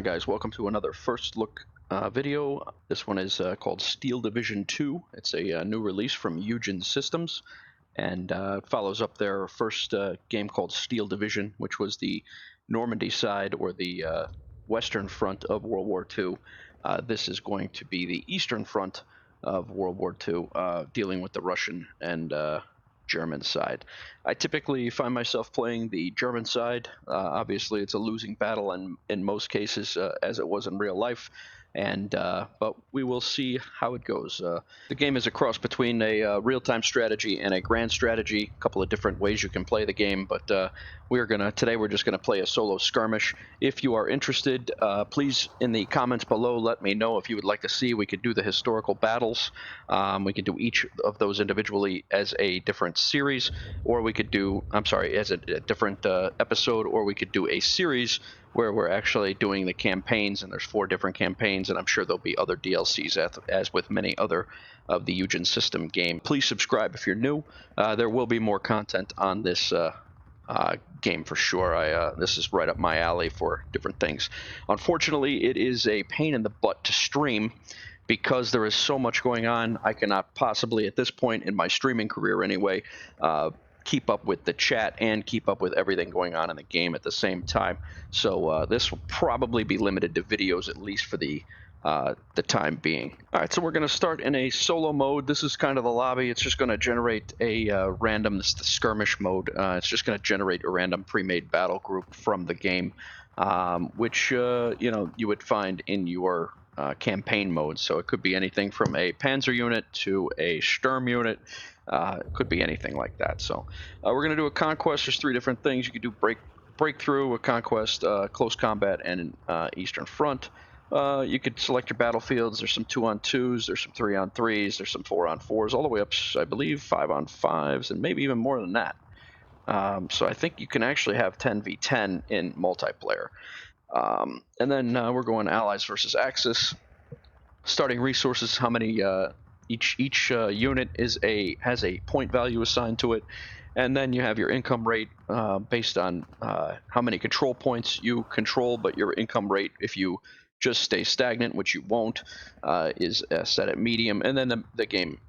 on, guys? Welcome to another first look video. This one is called Steel Division 2. It's a new release from Eugen Systems, and follows up their first game called Steel Division, which was the Normandy side, or the western front of World War II. This is going to be the eastern front of World War II, dealing with the Russian and German side. I typically find myself playing the German side. Obviously, it's a losing battle in most cases, as it was in real life, but we will see how it goes. The game is a cross between a real-time strategy and a grand strategy. A couple of different ways you can play the game, but today we're just gonna play a solo skirmish. If you are interested, please in the comments below let me know if you would like to see. We could do the historical battles. We could do each of those individually as a different series, or we could do, as a different episode, or we could do a series where we're actually doing the campaigns, and there's 4 different campaigns, and I'm sure there'll be other DLCs as with many other of the Eugen System game. Please subscribe if you're new. There will be more content on this game for sure. This is right up my alley for different things. Unfortunately, it is a pain in the butt to stream because there is so much going on. I cannot possibly, at this point in my streaming career anyway, keep up with the chat and keep up with everything going on in the game at the same time. So this will probably be limited to videos, at least for the time being. All right, so we're going to start in a solo mode. This is kind of the lobby. It's just going to generate a random, this is the skirmish mode. It's just going to generate a random pre-made battle group from the game, which you would find in your campaign mode. So it could be anything from a panzer unit to a Sturm unit. It could be anything like that. So we're going to do a conquest. There's 3 different things. You could do breakthrough, a conquest, close combat, and eastern front. You could select your battlefields. There's some 2-on-2s, there's some 3-on-3s, there's some 4-on-4s, all the way up, I believe, 5-on-5s, and maybe even more than that. So I think you can actually have 10v10 in multiplayer. And then we're going Allies versus Axis. Starting resources, how many each unit has a point value assigned to it, and then you have your income rate based on how many control points you control, but your income rate, if you just stay stagnant, which you won't, is set at medium, and then the game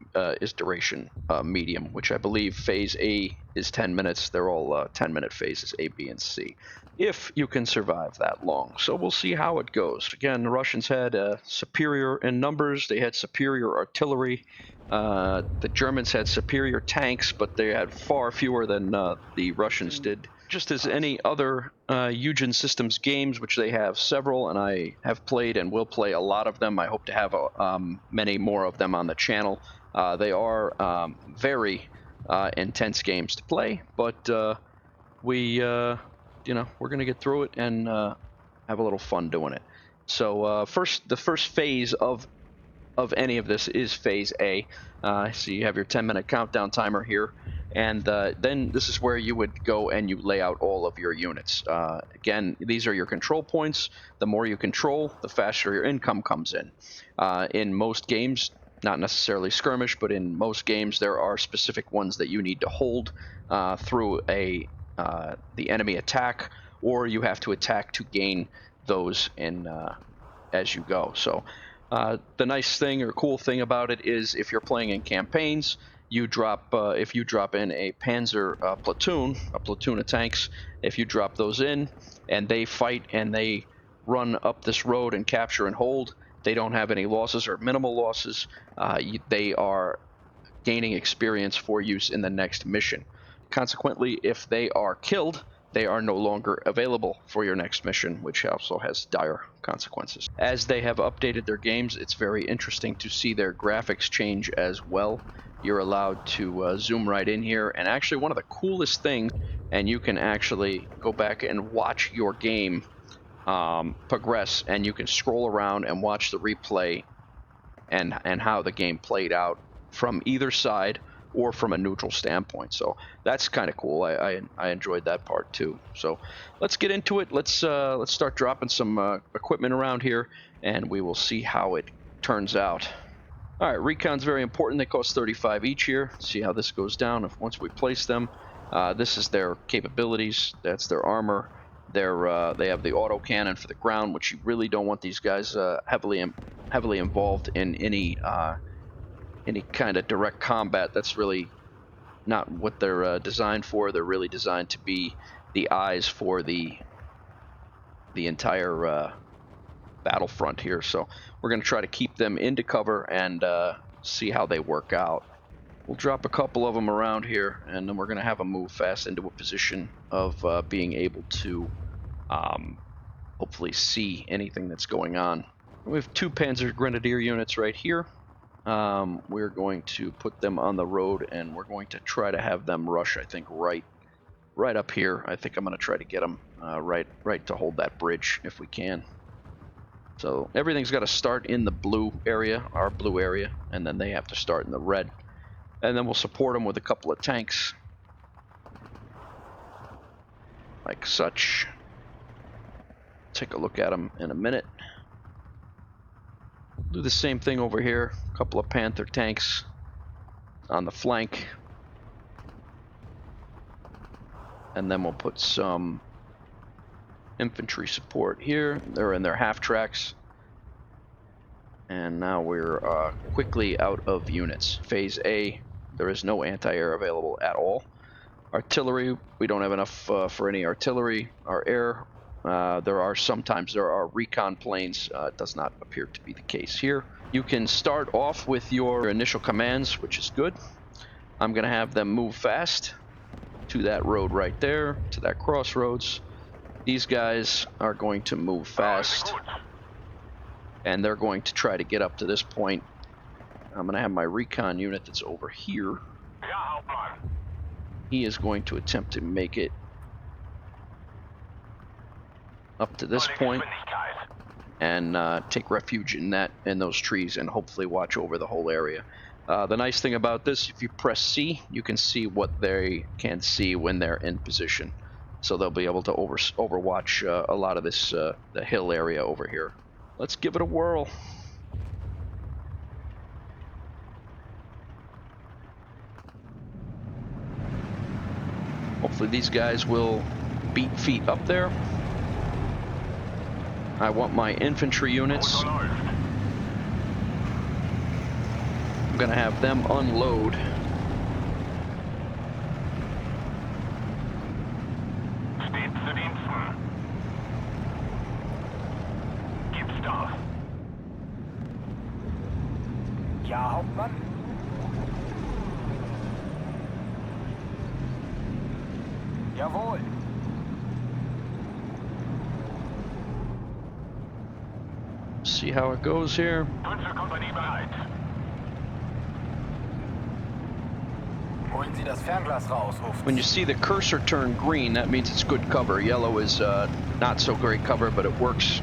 is duration medium, which I believe phase A is 10 minutes. They're all 10-minute phases, A, B, and C, if you can survive that long. So we'll see how it goes. Again, the Russians had superior in numbers. They had superior artillery. The Germans had superior tanks, but they had far fewer than the Russians did. Just as any other Eugen Systems games, which they have several, and I have played and will play a lot of them. I hope to have many more of them on the channel. They are very intense games to play, but we're going to get through it and have a little fun doing it. So the first phase of any of this is phase A. So you have your 10-minute countdown timer here, and then this is where you would go and you lay out all of your units. Again, these are your control points. The more you control, the faster your income comes in. In most games, not necessarily skirmish, but in most games there are specific ones that you need to hold through the enemy attack, or you have to attack to gain those in as you go. So the nice thing or cool thing about it is, if you're playing in campaigns, you drop if you drop in a panzer platoon, a platoon of tanks, if you drop those in and they fight and they run up this road and capture and hold, they don't have any losses or minimal losses. They are gaining experience for use in the next mission. Consequently, if they are killed, they are no longer available for your next mission, which also has dire consequences. As they have updated their games, it's very interesting to see their graphics change as well. You're allowed to zoom right in here, and actually one of the coolest things, and you can actually go back and watch your game progress, and you can scroll around and watch the replay and how the game played out from either side or from a neutral standpoint. So that's kind of cool. I enjoyed that part too. So let's get into it. Let's start dropping some equipment around here, and we will see how it turns out. All right, recon's very important. They cost 35 each here. See how this goes down once we place them. This is their capabilities. That's their armor. They have the autocannon for the ground, which you really don't want these guys heavily involved in any kind of direct combat. That's really not what they're designed for. They're really designed to be the eyes for the entire battlefront here. So we're going to try to keep them into cover and see how they work out. We'll drop a couple of them around here, and then we're going to have them move fast into a position of being able to hopefully see anything that's going on. We have 2 Panzer Grenadier units right here. We're going to put them on the road, and we're going to try to have them rush, I think, right up here. I think I'm going to try to get them right to hold that bridge if we can. So everything's got to start in the blue area, our blue area, and then they have to start in the red. And then we'll support them with a couple of tanks, like such. Take a look at them in a minute. Do the same thing over here. A couple of Panther tanks on the flank. And then we'll put some infantry support here. They're in their half tracks. And now we're quickly out of units. Phase A, there is no anti-air available at all. Artillery, we don't have enough for any artillery. Our air, sometimes there are recon planes. It does not appear to be the case here. You can start off with your initial commands, which is good. I'm going to have them move fast to that road right there, to that crossroads. These guys are going to move fast, and they're going to try to get up to this point. I'm going to have my recon unit that's over here. He is going to attempt to make it up to this point and take refuge in those trees and hopefully watch over the whole area. The nice thing about this, if you press C, you can see what they can see when they're in position. So they'll be able to overwatch a lot of this the hill area over here. Let's give it a whirl. Hopefully these guys will beat feet up there. I want my infantry units. I'm gonna have them unload. Ja, Hauptmann. Jawohl. See how it goes here. Panzerkompanie bereit. Holen Sie das Fernglas raus, Ruft. When you see the cursor turn green, that means it's good cover. Yellow is not so great cover, but it works.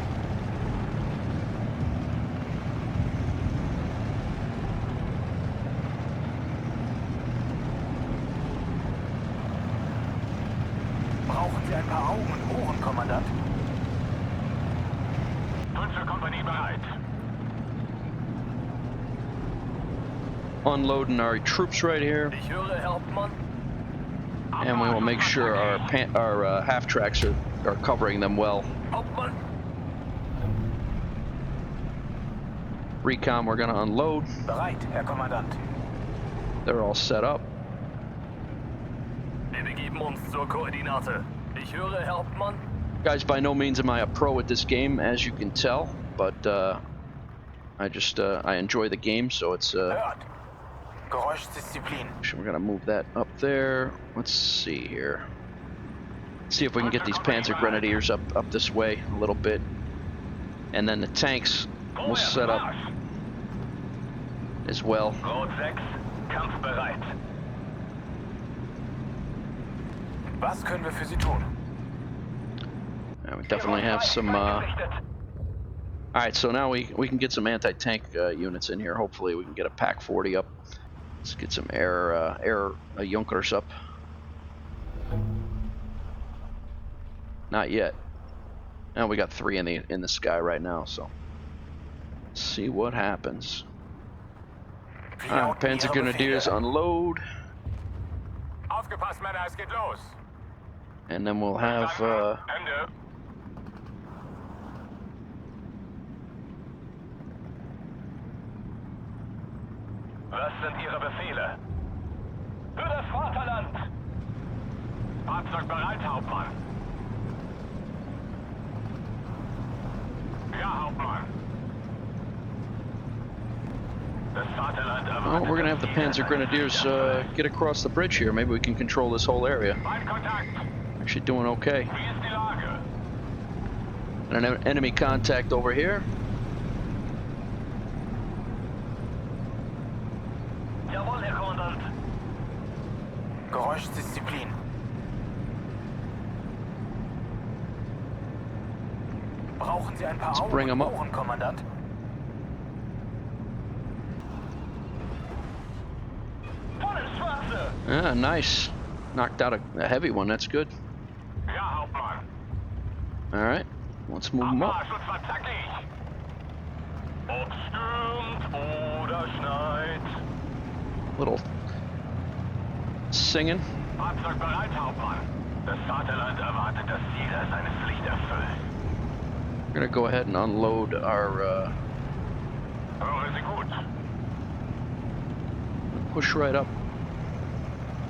Brauchen Sie ein paar Augen und Ohren, Kommandant? Panzerkompanie bereit. Unloading our troops right here. Ich höre, Hauptmann. And we will make sure our half tracks are covering them well. Hauptmann. Recon, we're going to unload. Bereit, Herr Kommandant. They're all set up. Wir begeben uns zur Koordinate. Ich höre, Hauptmann. Guys, by no means am I a pro at this game, as you can tell, but I enjoy the game, so it's Hört. Geräuschdisziplin. we're gonna move that up there. Let's see here. See if we can get these Panzer Grenadiers up this way a little bit, and then the tanks will set up as well. Rot 6, kampfbereit. Was können wir für Sie tun? We definitely have some. All right, so now we can get some anti-tank units in here. Hopefully, we can get a Pack 40 up. Let's get some air Junkers up. Not yet. Now we got 3 in the sky right now. So let's see what happens. All right, Panzer Grenadiers unload. Aufgepasst, Männer, es geht los. And then we'll have Was sind Ihre Befehle? Für das Vaterland! Fahrzeug bereit, Hauptmann. Ja, Hauptmann. Das Vaterland erwartet. Well, we're gonna have the Panzer Grenadiers get across the bridge here. Maybe we can control this whole area. Actually doing okay. Wie ist die Lage? And an enemy contact over here. Jawohl, Herr Kommandant. Geräuschdisziplin. Brauchen Sie ein paar Let's bring 'em up. Ohren, Kommandant? Ah, nice. Knocked out a heavy one. That's good. Ja, Hauptmann. All right, let's move them up. Abmarsch war zackig. Ob stürmt oder schneit. Little singing. Fahrzeug bereit, Hauptmann. Das Vaterland erwartet, dass jeder seine Pflicht erfüllt. We're gonna go ahead and unload our. Hören Sie gut. Push right up.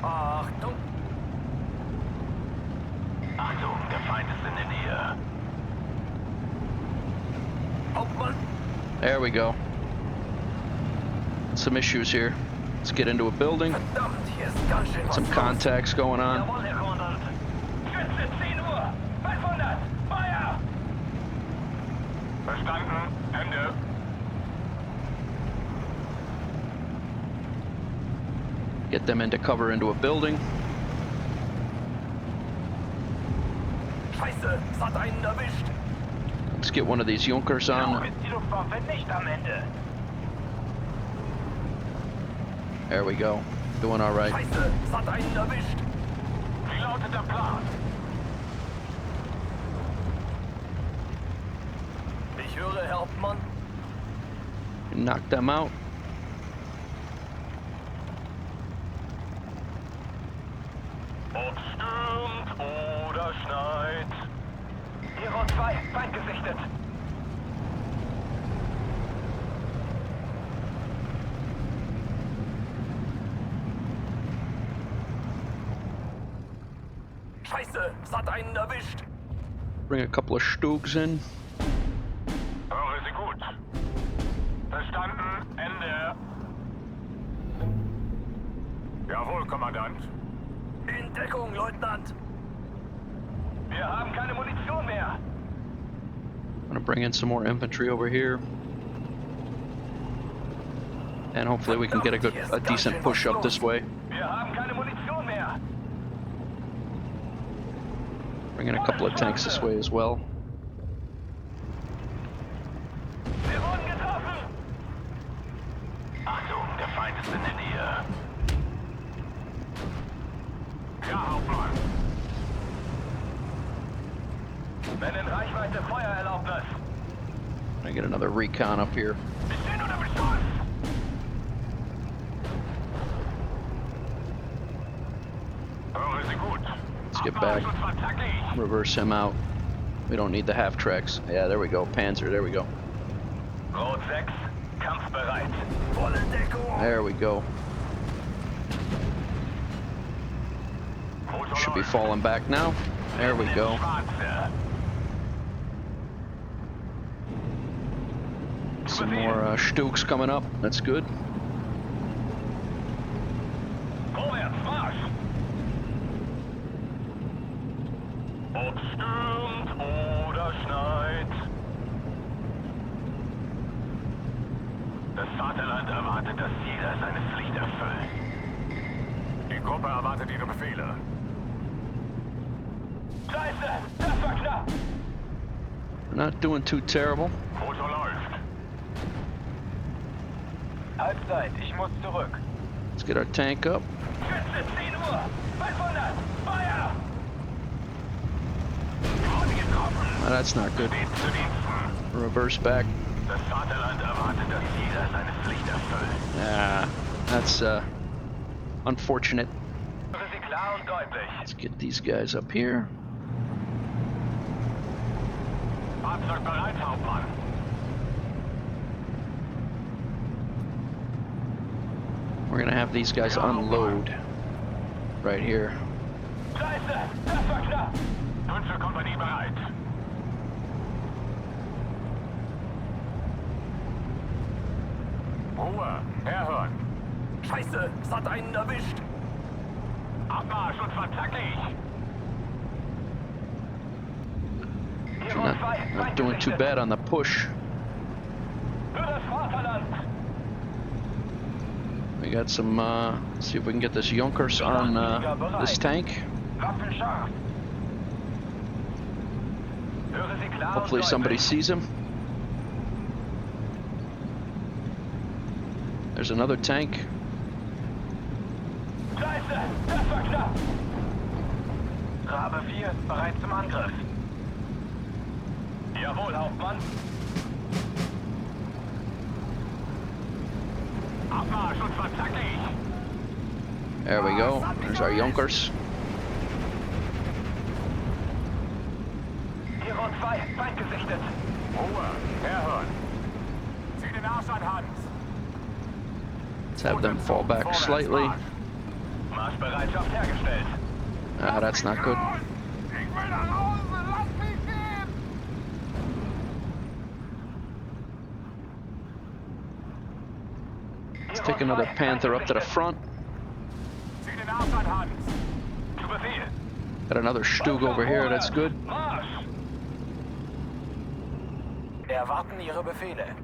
Achtung! Achtung, der Feind ist in der Nähe. Hauptmann! There we go. Some issues here. Let's get into a building. Verdammt, hier ist ganz schön was Some los. contacts going on. Jawohl, Herr Kommandant. Schütze, 10 Uhr. 500. Feuer! Verstanden. Ende. Get them into cover into a building. Scheiße, es hat einen erwischt. Let's get one of these Junkers on. Ist die Luftwaffe nicht am Ende. There we go. Doing all right. Scheiße, es hat einen erwischt. Wie lautet der Plan? Ich höre, Herr Hauptmann. Knock them out. Ob stürmt oder schneit. Hero 2, Feind gesichtet. Scheiße, es hat einen erwischt. Bring a couple of Stugs in. Höre Sie gut. Verstanden, Ende. Jawohl, Kommandant. In Deckung, Leutnant. Wir haben keine Munition mehr. I'm gonna bring in some more infantry over here. And hopefully we can get a decent push up this way. Wir haben keine Munition mehr. Bring in a couple of tanks this way as well. Wir wurden getroffen. Achtung, der Feind ist in der Nähe. Ja, Hauptmann. Wenn in Reichweite Feuererlaubnis. I get another recon up here. Wir stehen unter Beschuss. Hören Sie gut. Let's get back. Reverse him out. We don't need the half tracks. Yeah, there we go. Panzer, there we go. Rot 6, kampfbereit. Volle Deckung. There we go. Should be falling back now. There we go. Some more Stuks coming up. That's good. Vorwärts, Marsch! Ob stürmt oder schneit. Das Vaterland erwartet, dass jeder seine Pflicht erfüllt. Die Gruppe erwartet Ihre Befehle. Scheiße, das war knapp. We're not doing too terrible. Motor läuft. Halbzeit, ich muss zurück. Let's get our tank up. Schütze, 10 Uhr. 500. Feuer! Oh, that's not good. Reverse back. Das Vaterland erwartet, dass jeder seine Pflicht erfüllt. Ah, that's unfortunate. Hören Sie klar und deutlich. Let's get these guys up here. Fahrzeug bereit, Hauptmann. We're gonna have these guys unload right here. Scheiße, das war knapp. 5. Kompanie bereit. Ruhe, herhören. Scheiße, es hat einen erwischt. Abmarsch und verzackig. Not doing too bad on the push. Für das Vaterland. We got some, see if we can get this Junkers on this tank. Waffen scharf. Höre Sie klar und Hopefully somebody deutlich. sees him. There's another tank. Scheiße, das war knapp. Rabe 4, bereit zum Angriff. Jawohl, Hauptmann. Abmarsch und verzackig. There we go. There's our Junkers. Hero 2, Feind gesichtet. Ruhe, herhören. Zieh den Arsch an, Hans. Let's have them fall back slightly. Marschbereitschaft hergestellt. Ah, that's not good. Ich will nach Hause, lass mich gehen. Let's take another Panther up to the front. Zieh den Arsch an, Hans. Zu Befehl. Got another Stug over here, that's good. Marsch! Erwarten Ihre Befehle.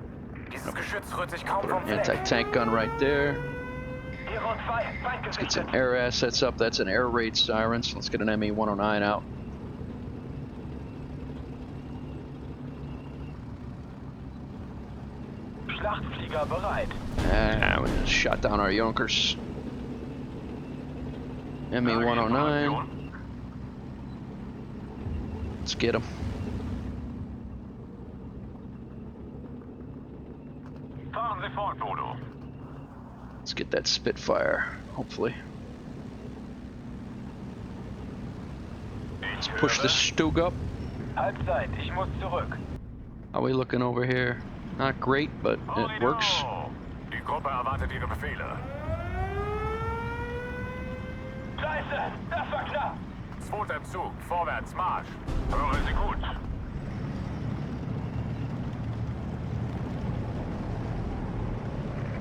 Dieses Geschütz rührt sich kaum vom Fleck. Anti-tank gun right there. Hero 2, Feind Let's get gesichtet. some air assets up. That's an air raid siren. So let's get an ME-109 out. Schlachtflieger bereit. And we just shot down our Junkers. ME-109. Let's get them. Fahren Sie fort, Bodo. Let's get that Spitfire, hopefully. Let's push this Stug up. Halbzeit, ich muss zurück. How are we looking over here? Not great, but it works. Die Gruppe erwartet Ihre Befehle. Scheiße, das war knapp. Zweiter Zug, vorwärts, Marsch. Höre Sie gut.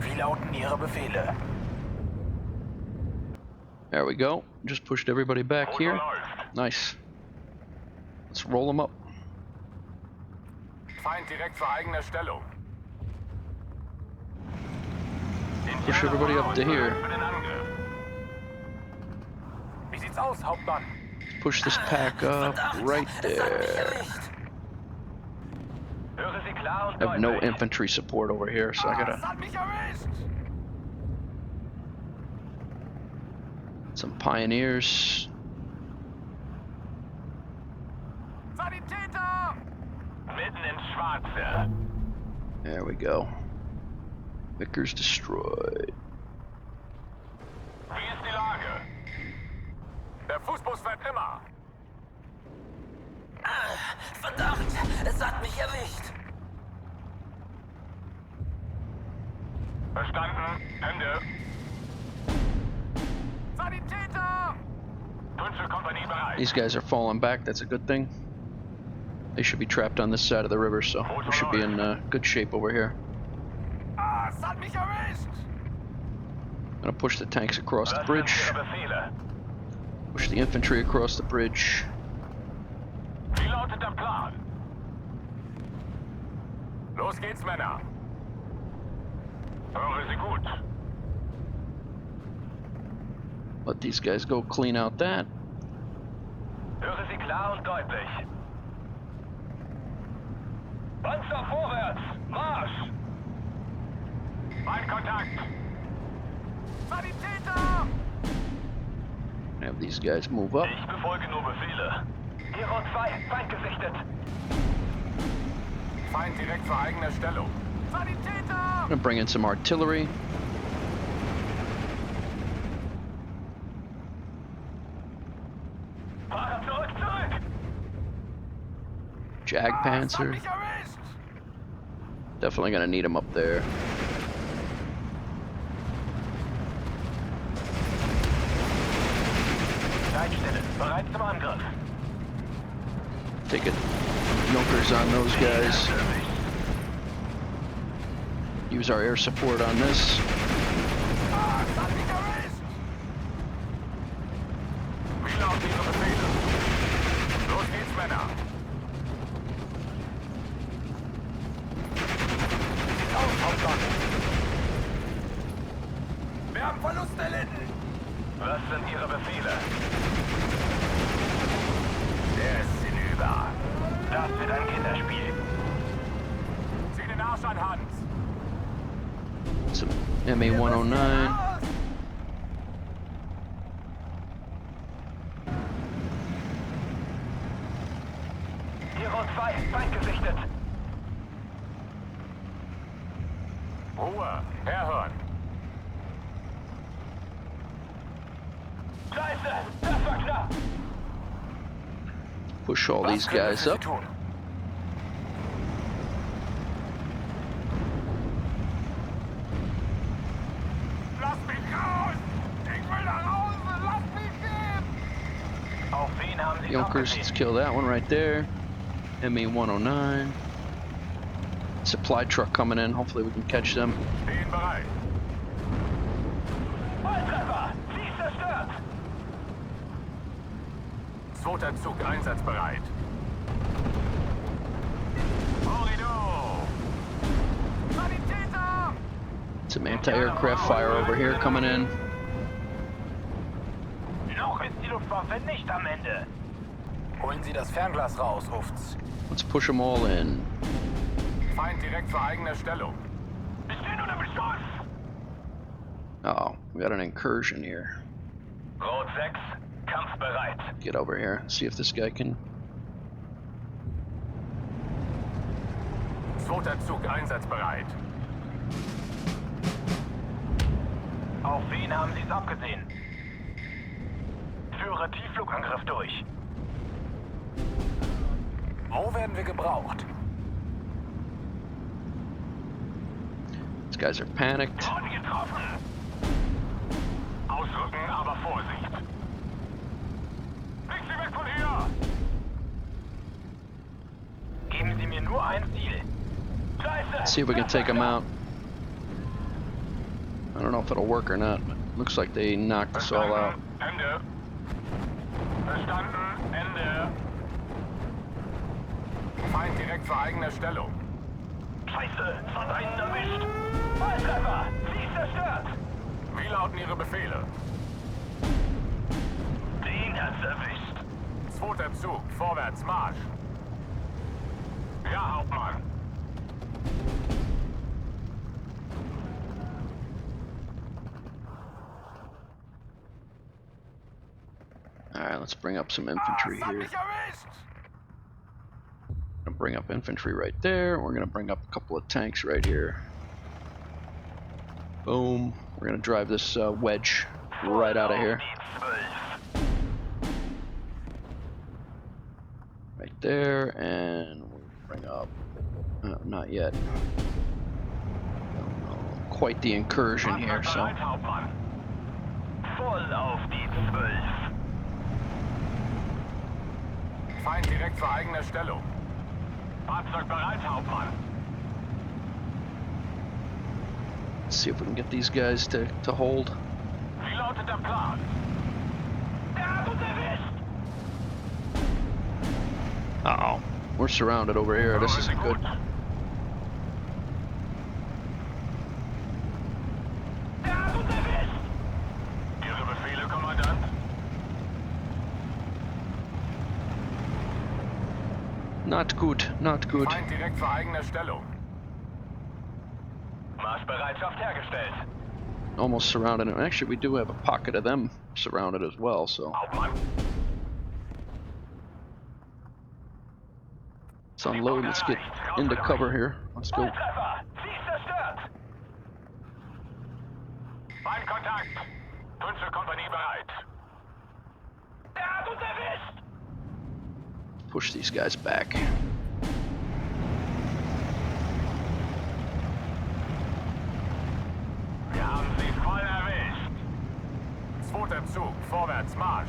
Wie lauten Ihre Befehle? There we go. Just pushed everybody back here. Nice. Let's roll them up. Feind direkt vor eigener Stellung. Push everybody up to here. Wie sieht's aus, Hauptmann? Push this pack up right there. Höre Sie klar und I have no deutlich. infantry support over here, so I Es gotta hat mich erwischt. some pioneers. Sanitäter! Mitten ins Schwarze. There we go. Vickers destroyed. Wie ist die Lage? Der Fußbus fährt immer. Verdammt, es hat mich erwischt. Verstanden. Ende. Sanitäter! 5. Kompanie bereit. These guys are falling back, that's a good thing. They should be trapped on this side of the river, so we should be in good shape over here. Es hat mich erwischt. Gonna push the tanks across the bridge. Ihre Befehle. Push the infantry across the bridge. Wie lautet der Plan? Los geht's, Männer. Höre Sie gut. Let these guys go clean out that. Höre Sie klar und deutlich. Panzer vorwärts! Marsch! Mein Kontakt! Sanitäter! Have these guys move up. Ich befolge nur Befehle. Hero 2, Feind gesichtet. Feind direkt vor eigener Stellung. Sanitäter! Gonna bring in some artillery. Fahrer zurück, zurück! Jagdpanzer. Mich erwischt! Definitely gonna need them up there. Bereit zum Angriff. Take it. Junkers on those guys. Use our air support on this. Wie lauten Ihre Befehle? Los geht's, Männer. Sieht aus, Hauptsache. Wir haben Verluste erlitten. Was sind Ihre Befehle? Der ist hinüber. Das wird ein Kinderspiel. Zieh den Arsch an, Hans. Some MA-109. Hero 2, Feind gesichtet. Ruhe, herhören. Scheiße, das war knapp. Push all these guys up. Lass mich raus! Ich will nach Hause! Lass mich gehen! Auf wen haben Sie Junkers, let's kill that one right there. MA-109. Supply truck coming in. Hopefully we can catch them. Stehen bereit. Volltreffer! Sie ist zerstört! Zweiter Zug einsatzbereit. Horrido! Sanitäter! Some anti-aircraft fire over here coming in. Noch ist die Luftwaffe nicht am Ende. Holen Sie das Fernglas raus, ruft's. Let's push them all in. Feind direkt vor eigener Stellung. Wir stehen unter Beschuss! Oh, we got an incursion here. Rot 6, kampfbereit. Get over here. See if this guy can. Zweiter Zug einsatzbereit. Auf wen haben Sie es abgesehen? Führe Tiefflugangriff durch. Wo werden wir gebraucht? These guys are panicked. Wurden getroffen. Ausrücken, aber Vorsicht. Nicht Sie weg von hier! Geben Sie mir nur ein Ziel. Scheiße! Let's see if we can take them out. I don't know if it'll work or not, but looks like they knocked us all out. Ende. Verstanden. Ende. Feind direkt vor eigener Stellung. Scheiße, es hat einen erwischt. Volltreffer, sie ist zerstört. Wie lauten Ihre Befehle? Den hat's erwischt. Zweiter Zug, vorwärts, Marsch. Ja, Hauptmann. Alright, let's bring up some infantry Es hat here. mich erwischt. Gonna bring up infantry right there. We're gonna bring up a couple of tanks right here. Boom. We're gonna drive this wedge right out of here. Right there, and we'll bring up. Not yet. Quite the incursion here, so. Bereit, Hauptmann. Voll auf die 12. Feind direkt vor eigener Stellung. Fahrzeug bereit, Hauptmann. Let's see if we can get these guys to hold. Wie lautet der Plan? Der hat uns erwischt! Uh-oh. We're surrounded over here. This isn't good. Der hat uns erwischt! Ihre Befehle, Kommandant? Not good, not good. Feind direkt vor eigener Stellung. Marschbereitschaft hergestellt. Almost surrounded. And actually, we do have a pocket of them surrounded as well, so. Hauptmann. Let's unload. Let's get into cover here. Let's go. Volltreffer! Sie ist zerstört! Feindkontakt! Kompanie bereit. Der hat uns erwischt! Push these guys back. Wir haben sie voll erwischt. Zweiter Zug, vorwärts, Marsch.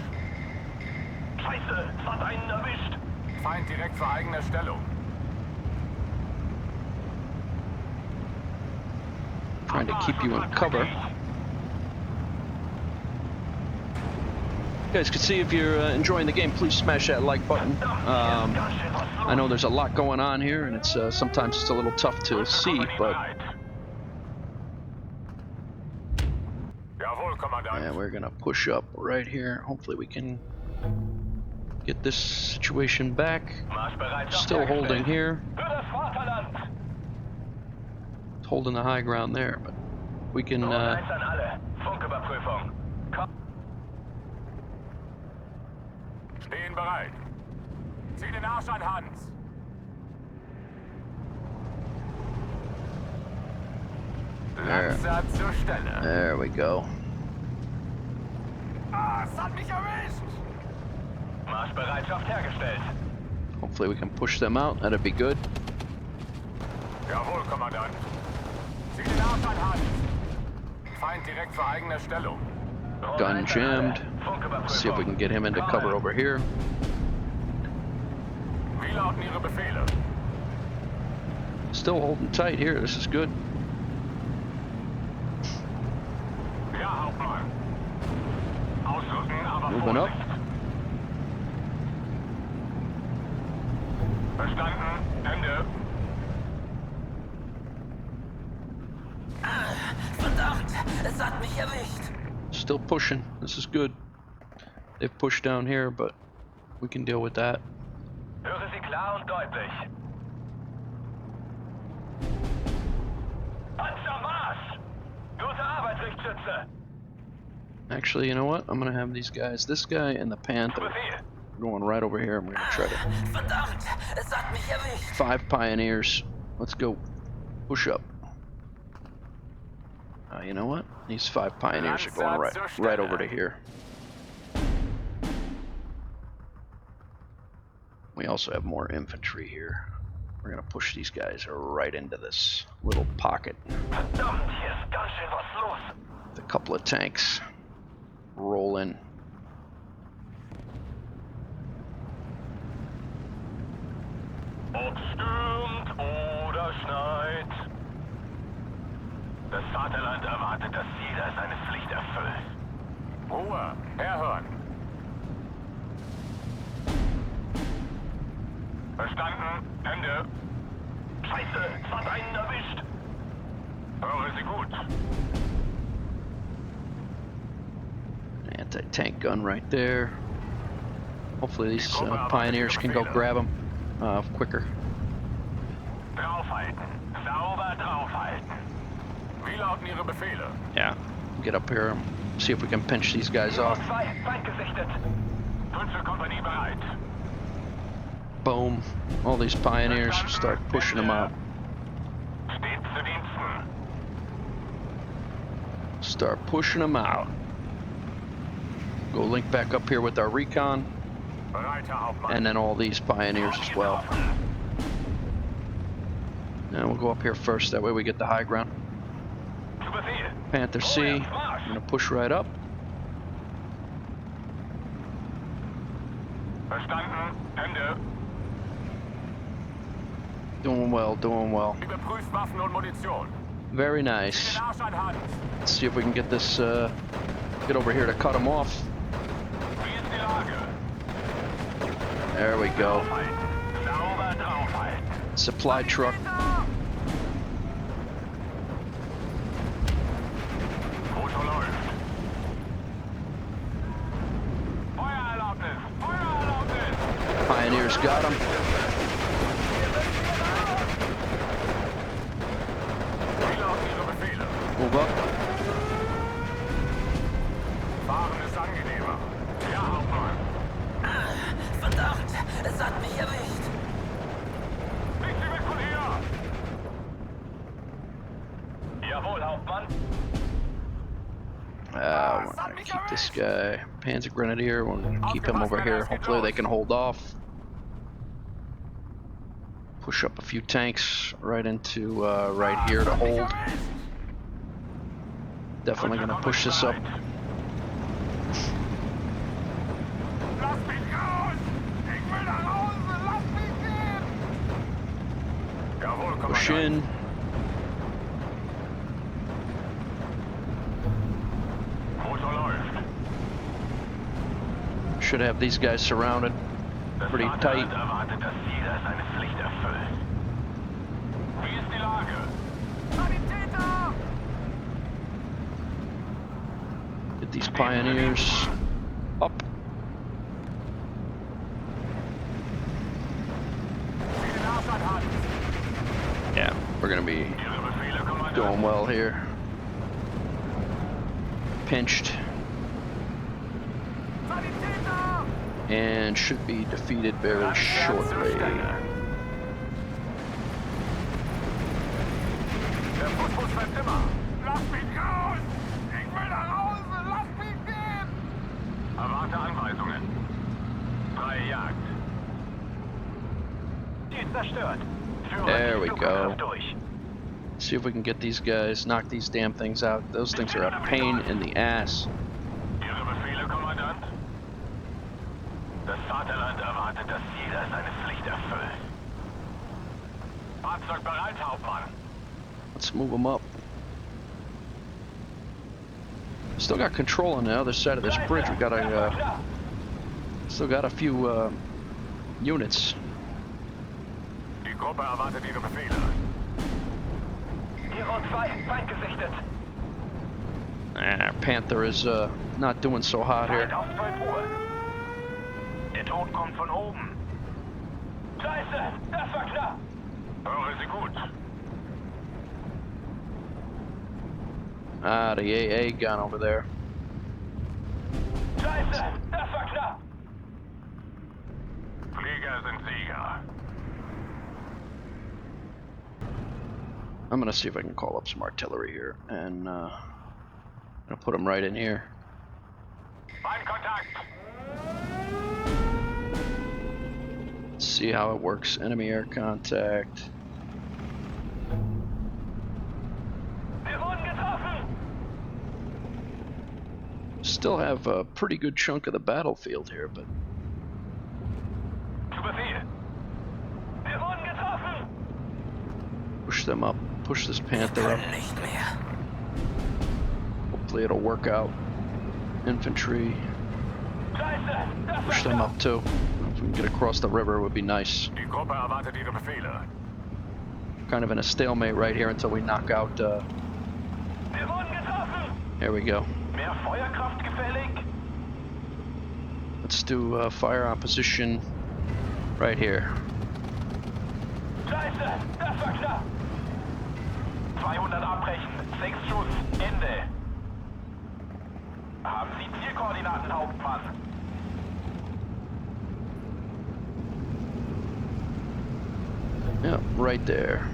Scheiße, es hat einen erwischt. Feind direkt vor eigener Stellung. Trying to keep you in cover. You guys can see if you're enjoying the game, please smash that like button. I know there's a lot going on here, and it's sometimes it's a little tough to see, but yeah, we're gonna push up right here. Hopefully we can get this situation back. Still holding here. Holding the high ground there, but we can Stehen bereit. Zieh den Arsch an, Hans. Langsam zur Stelle. There we go. Ah, es hat mich erwischt. Marschbereitschaft hergestellt. Hopefully we can push them out. That'd be good. Jawohl, Kommandant. Zieh den Arsch an, Hans. Feind direkt vor eigener Stellung. Gun jammed. Let's see if we can get him into cover over here. Wie lauten Ihre Befehle? Still holding tight here. This is good. Ja, Hauptmann. Ausrücken, aber Moving up. Verstanden. Ende. Verdammt, es hat mich erwischt. Still pushing. This is good. They've pushed down here, but we can deal with that. Höre Sie klar und deutlich. Panzermarsch! Gute Arbeit, Richtschütze! Actually, you know what? I'm gonna have these guys, this guy and the Panther, going right over here. I'm gonna try to. Verdammt, es hat mich erwischt. 5 pioneers. Let's go. Push up. You know what? These 5 pioneers are going right over to here. We also have more infantry here. We're gonna push these guys right into this little pocket. Verdammt, hier ist ganz schön was los. A couple of tanks roll in. Ob stürmt oder schneit. Das Vaterland erwartet, dass jeder seine Pflicht erfüllt. Ruhe, herhören. Verstanden, Ende. Scheiße, es hat einen erwischt. Höre Sie gut. Anti-tank gun right there. Hopefully these pioneers can go grab them quicker. Draufhalten. Sauber draufhalten. Wie lauten Ihre Befehle? Yeah, get up here and see if we can pinch these guys off. Feind gesichtet. Panzerkompanie bereit. Boom. All these pioneers start pushing them out. Stets zu Diensten. Start pushing them out. Go link back up here with our recon. Bereit, Herr Hauptmann. And then all these pioneers as well. And we'll go up here first, that way we get the high ground. Zu Befehl. Panther C, I'm gonna push right up. Verstanden, Ende. Doing well, doing well. Überprüft Waffen und Munition. Very Den nice. Arsch an Hand. Let's see if we can get this, get over here to cut them off. Wie ist die Lage? There we go. Draufhalten. Sauber draufhalten. Supply truck. Motor läuft. Feuererlaubnis! Feuererlaubnis! Pioneers got them. Wie lauten Ihre Befehle? Move up. Fahren ist angenehmer. Ja, Hauptmann. Verdammt, es hat mich erwischt. Nicht Sie weg von hier! Jawohl, Hauptmann. We're gonna keep this guy, Panzer Grenadier, we're gonna keep him over here. Hopefully they can hold off. Push up a few tanks right into right here to hold. Definitely gonna push this up. Lass mich raus! Jawohl, Push Kommandant. in. Motor läuft. Should have these guys surrounded Das pretty tight. Vaterland erwartet, dass jeder seine Pflicht erfüllt. Wie ist die Lage? Sanitäter! Get these pioneers up. Wie den Abstand hat. Yeah, we're gonna be Ihre Befehle, Kommandant. doing well here. Pinched Sanitäter! and should be defeated very shortly. Der Fußbus fährt immer. Lass mich raus! Ich will nach Hause! Lass mich gehen! Erwarte Anweisungen. Freie Jagd. Ziel zerstört. There we go. Durch. See if we can get these guys, knock these damn things out. Those things are a pain in the ass. Ihre Befehle, Kommandant? Das Vaterland erwartet, dass jeder seine Pflicht erfüllt. Fahrzeug bereit, Hauptmann. Let's move them up. Still got control on the other side of this bridge. We got still got a few units. Die Gruppe erwartet Ihre Befehle. Hero 2, Feind gesichtet. Panther is not doing so hot Feind here. auf 12 Uhr. Der Ton kommt von oben. Scheiße, das war knapp. Höre Sie gut. Ah, the AA gun over there. Scheiße, das war knapp. Flieger sind Sieger. I'm gonna see if I can call up some artillery here, and I'm gonna put them right in here. Feindkontakt. Let's see how it works. Enemy air contact. Wir wurden getroffen. Still have a pretty good chunk of the battlefield here, but Zu Befehl. Wir wurden getroffen. push them up. Push this Panther up. Nicht mehr. Hopefully it'll work out. Infantry. Scheiße, das war Push them knapp. up too. If we can get across the river, it would be nice. Die Gruppe erwartet Ihre Befehle. Kind of in a stalemate right here until we knock out. Wir wurden getroffen. There we go. Mehr Feuerkraft gefällig. Let's do fire on position right here. Scheiße, das war knapp. 200 abbrechen. 6 Schuss. Ende. Haben Sie Zielkoordinaten, Hauptmann? Yeah, right there.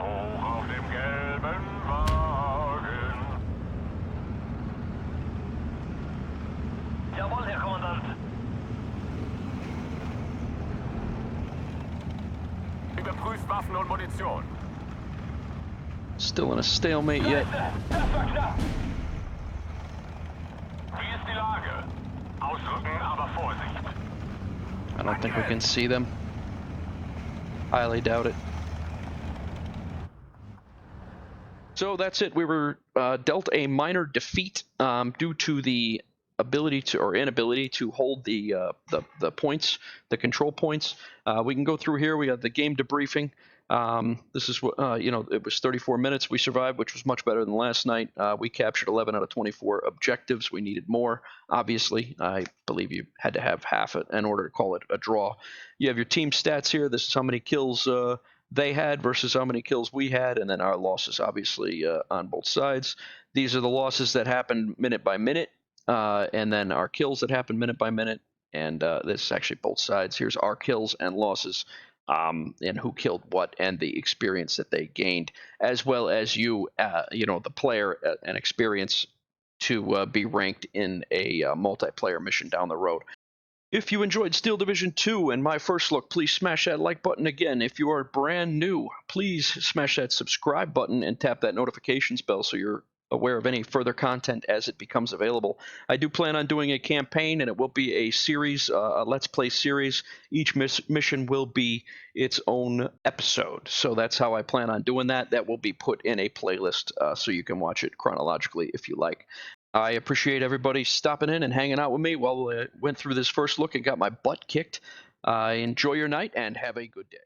Hoch auf dem gelben Wagen. Jawohl, Herr Kommandant. Überprüft Waffen und Munition. Still in a stalemate yet. Scheiße, das war knapp. Wie ist die Lage? Ausrücken, aber Vorsicht. I don't think we can see them. Highly doubt it. So that's it. We were dealt a minor defeat due to the ability to or inability to hold the points, the control points. We can go through here. We got the game debriefing. This is what it was 34 minutes we survived, which was much better than last night. We captured 11 out of 24 objectives. We needed more. Obviously, I believe you had to have half it in order to call it a draw. You have your team stats here. This is how many kills they had versus how many kills we had, and then our losses, obviously, on both sides. These are the losses that happened minute by minute, and then our kills that happened minute by minute. And this is actually both sides. Here's our kills and losses. And who killed what, and the experience that they gained, as well as the player, and experience to be ranked in a multiplayer mission down the road. If you enjoyed Steel Division 2 and my first look, please smash that like button again. If you are brand new, please smash that subscribe button and tap that notifications bell so you're aware of any further content as it becomes available. I do plan on doing a campaign, and it will be a series, a Let's Play series. Each mission will be its own episode, so that's how I plan on doing that. That will be put in a playlist, so you can watch it chronologically if you like. I appreciate everybody stopping in and hanging out with me while I went through this first look and got my butt kicked. Enjoy your night and have a good day.